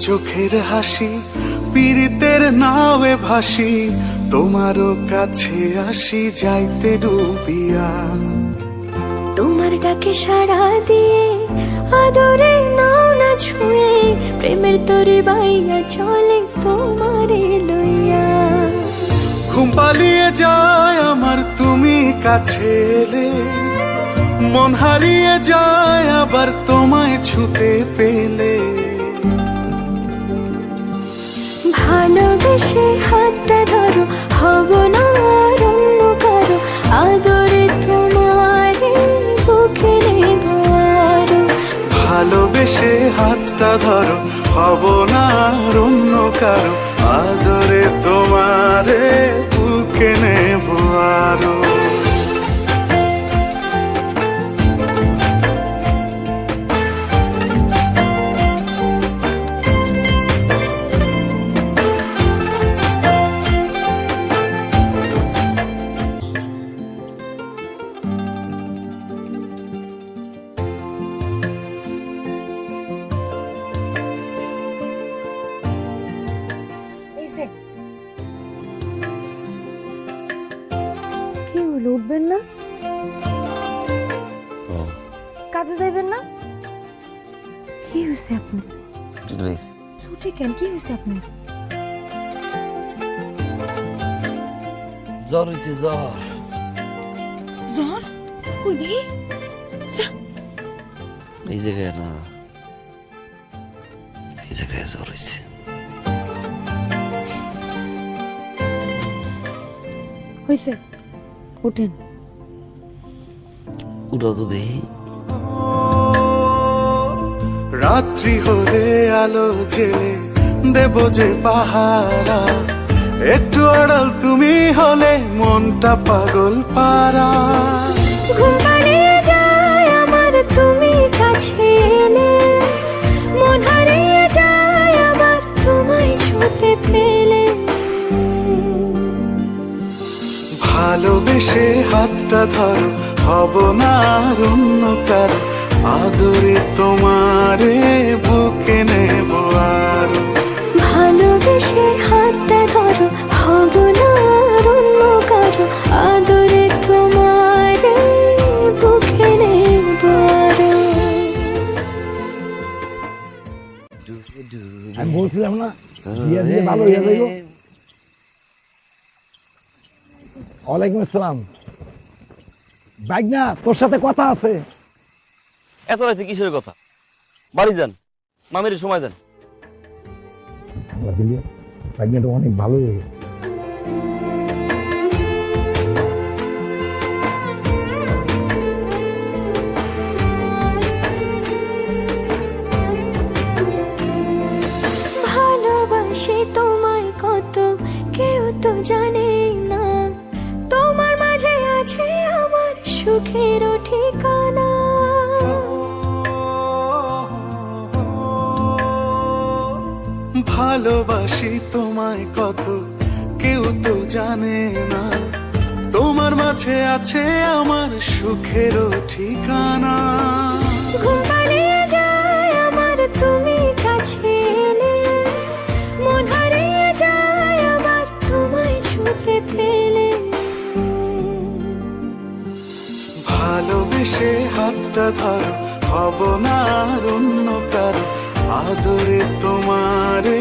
চোখের হাসি পীড়িতের নাওয়ে ভাসি, তোমারও কাছে আসি যাইতে ডুবিয়া। তোমার ডাকে সাড়া দিয়ে আদরে নাও না ছুঁয়ে, প্রেমের তরে বাইয়া চলে তোমারে লইয়া। ঘুম পালিয়ে যায় আমার তুমি কাছে এলে, মন হারিয়ে যায় আবার তোমায় ছুতে পেলে। ভালোবেসে হাতটা ধরো, হব না আর অন্য কারো, আদরে তোমারে বুকে নেব আরো। ভালোবেসে হাতটা ধরো, হব না আর অন্য কারো, আদরে তোমারে বুকে নেব আরো। কি হলো, উঠবেন না? কাজে যাইবেন না? কি হয়েছে আপনি? ছুটি কেন, কি হয়েছে আপনি? জ্বর হয়েছে, জ্বর। জ্বর? কই দেখি? এই জায়গায় না, এই জায়গায় জ্বর হয়েছে। হয়েছে, উঠেন। উঠাও তো দেখি। রাত্রি হলে আলো জেলে দেব যে পাহারা, একটু আড়াল তুমি হলে মনটা পাগল পারা। ঘুম পাড়িয়ে যায় আমার তুমি কাছে এলে, মন হারিয়ে যায় আবার তোমায় ছুতে পেলে। ভালোবেসে হাতটা ধরো, হব না আর অন্য কারো, আদরে তোমারে বুকে নেব আরো। ভালোবেসে হাতটা ধরো, হব না আর অন্য কারো, আদরে তোমারে বুকে নেব আরো। আমি বলছিলাম না বিয়ে দিয়ে ভালো হয়ে যাইব। ওয়ালাইকুম আসসালাম। বাইগনা, তোর সাথে কথা আছে। এত রাতে কিসের কথা? বাড়ি যান, মামির সময় দেন। বাইগনাটা অনেক ভালো হয়ে গেছে। ভালোবাসি তোমায় কত কেউ তো জানে না, তোমার মাঝে আছে আমার সুখের ঠিকানা। ভালোবাসি তোমায় কত কেউ তো জানে না, তোমার মাঝে আছে আমার সুখেরও ঠিকানা। ঘুম পাড়িয়ে যায় আমার তুমি কাছে এলে, মন হারিয়ে যায় আবার তোমায় ছুতে পেলে। ভালোবেসে হাতটা ধরো, হব না আর অন্য কারো, আদরে তোমারে